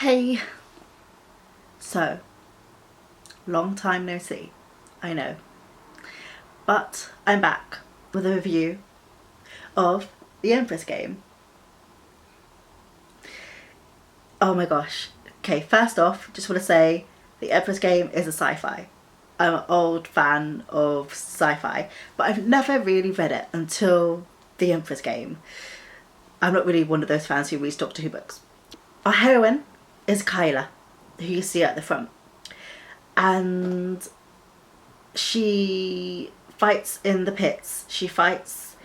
Hey, so long time no see, I know, but I'm back with a review of the Empress Game. Oh my gosh. Okay, first off, just want to say the Empress Game is a sci-fi. I'm an old fan of sci-fi, but I've never really read it until the Empress Game. I'm not really one of those fans who reads Doctor Who books. Our heroine is Kyla, who you see at the front. And she fights in the pits. She fights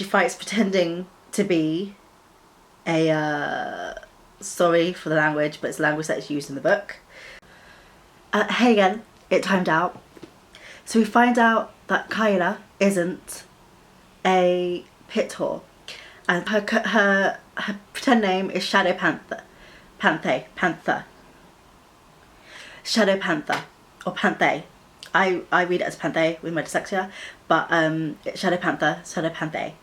pretending to be a sorry for the language, but it's language that is used in the book. Hey again, it timed out. So we find out that Kyla isn't a pit whore, and her pretend name is Shadow Panther. Shadow Panther, or Panthe. I read it as Panthe with my dyslexia, but it's Shadow Panthe.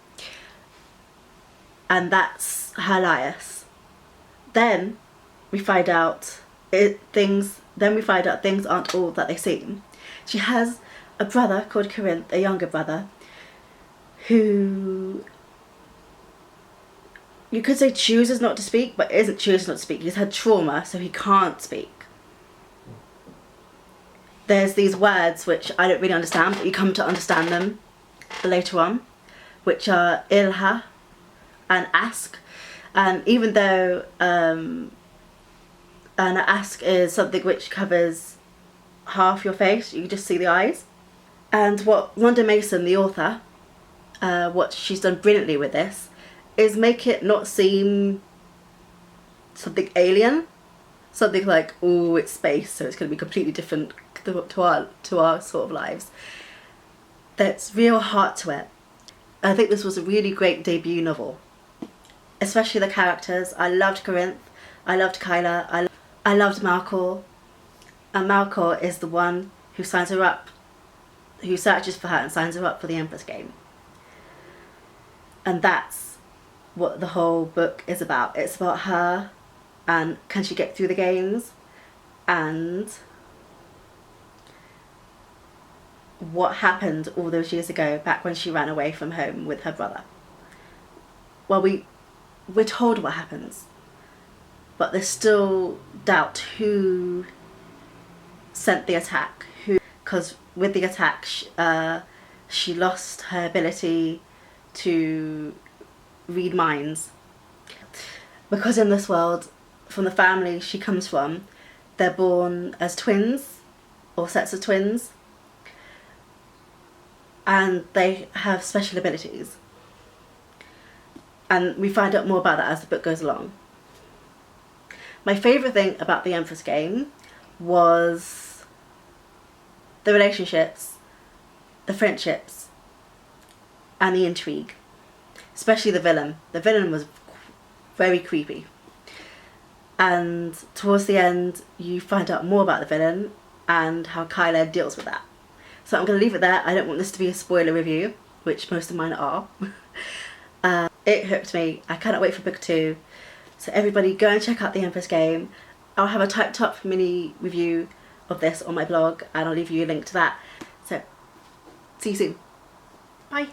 And that's her alias. Then we find out things aren't all that they seem. She has a brother called Corinth, a younger brother, who you could say chooses not to speak, but isn't choosing not to speak. He's had trauma, so he can't speak. There's these words which I don't really understand, but you come to understand them later on, which are ilha and ask. And even though an ask is something which covers half your face, you can just see the eyes. And what Rhonda Mason, the author, what she's done brilliantly with this is make it not seem something alien, something like, oh, it's space, so it's going to be completely different to our sort of lives. There's real heart to it. I think this was a really great debut novel, especially the characters. I loved Corinth, I loved Kyla, I loved Malcor, and Malcor is the one who signs her up, who searches for her and signs her up for the Empress Game. And that's what the whole book is about. It's about her and can she get through the games, and what happened all those years ago, back when she ran away from home with her brother. Well, we're told what happens, but there's still doubt who sent the attack, because with the attack she lost her ability to read minds, because in this world, from the family she comes from, they're born as twins or sets of twins, and they have special abilities, and we find out more about that as the book goes along. My favourite thing about the Empress Game was the relationships, the friendships, and the intrigue, especially the villain. The villain was very creepy, and towards the end you find out more about the villain and how Kyla deals with that. So I'm going to leave it there. I don't want this to be a spoiler review, which most of mine are. It hooked me. I cannot wait for book 2. So everybody go and check out the Empress Game. I'll have a typed up mini review of this on my blog, and I'll leave you a link to that. So see you soon. Bye.